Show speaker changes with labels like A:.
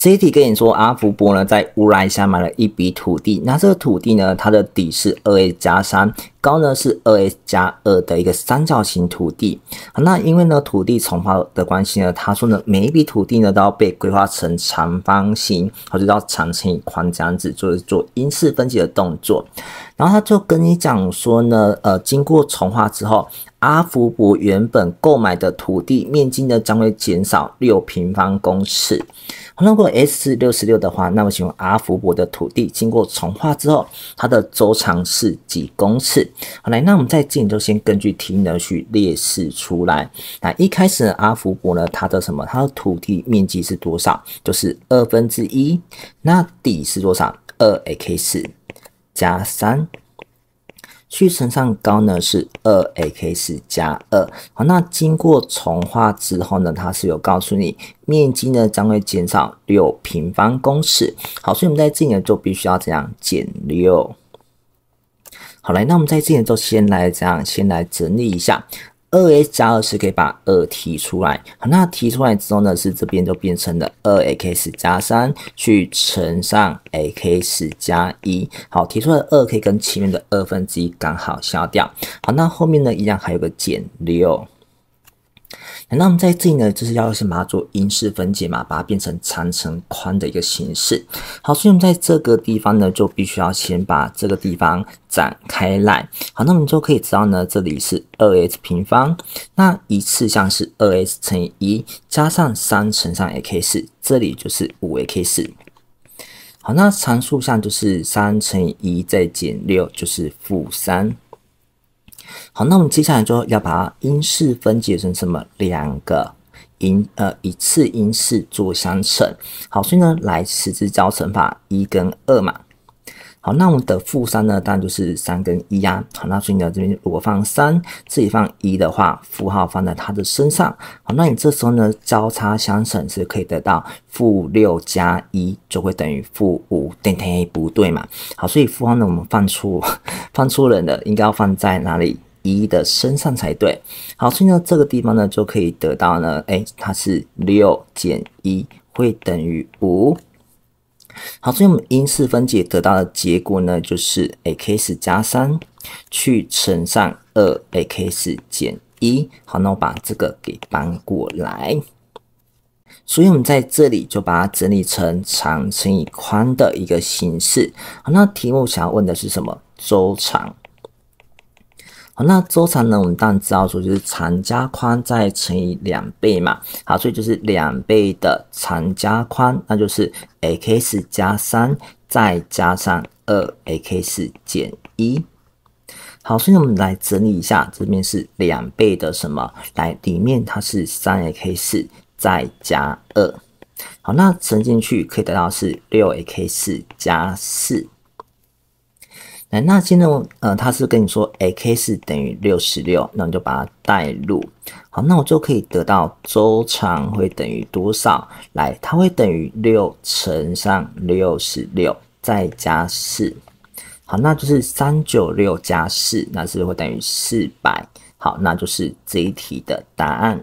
A: 这一题跟你说，阿福伯呢在乌来下买了一笔土地，那这个土地呢，它的底是2a 加3，高呢是2a 加2的一个三角形土地。好，那因为呢土地重划的关系呢，他说呢每一笔土地呢都要被规划成长方形，或者叫长乘以宽这样子，就是做因式分解的动作。然后他就跟你讲说呢，经过重划之后，阿福伯原本购买的土地面积呢将会减少6平方公尺。好，那如果 S 是66的话，那么请问阿福伯的土地经过重划之后，它的周长是几公尺？好，来，那我们在这里就先根据题呢去列示出来。那一开始呢，阿福伯呢，它的它的土地面积是多少？就是1/2，那底是多少？2x 加3。去乘上高呢是2x 加2。好，那经过重划之后呢，它是有告诉你面积呢将会减少6平方公尺。好，所以我们在这里呢就必须要怎样减6。好，来，那我们在这里就先来整理一下。2a 加2是可以把2提出来，好，那提出来之后呢，是这边就变成了2x 加3去乘上 x 加1。好，提出来的2可以跟前面的1/2刚好消掉。好，那后面呢一样还有个减6。那我们在这里呢，就是要先把它做因式分解嘛，把它变成长乘宽的一个形式。好，所以我们在这个地方呢，就必须要先把这个地方展开来。好，那我们就可以知道呢，这里是2x 平方，那一次项是2x 乘以1加上3乘上 x， 这里就是 5x。好，那常数项就是3乘以1再减6，就是-3。好，那我们接下来就要把它因式分解成什么？两个一次因式做相乘。好，所以呢，来十字交乘法1跟2嘛。好，那我们的-3呢，当然就是3跟1啊。好，那所以呢，这边如果放3，这里放1的话，负号放在它的身上。好，那你这时候呢，交叉相乘是可以得到-6加1就会等于-5，不对嘛？好，所以负号呢，我们放错人了，应该要放在哪里？1的身上才对。好，所以呢，这个地方呢就可以得到呢，它是6减1会等于5。好，所以我们因式分解得到的结果呢，就是 x 加3去乘上2x 减1。好，那我把这个给搬过来。所以我们在这里就把它整理成长乘以宽的一个形式。好，那题目想要问的是什么？周长。好，那周长呢，我们当然知道说就是长加宽再乘以2倍嘛。好，所以就是2倍的长加宽，那就是 x 加3再加上2x 减1。好，所以我们来整理一下，这边是2倍的什么？来，里面它是 3x 再加2。好，那乘进去可以得到是 6x 加4。来，那现在它是跟你说 x 等于66，那你就把它代入。好，那我就可以得到周长会等于多少？来，它会等于6乘上66再加4。好，那就是396加4，那是会等于400。好，那就是这一题的答案。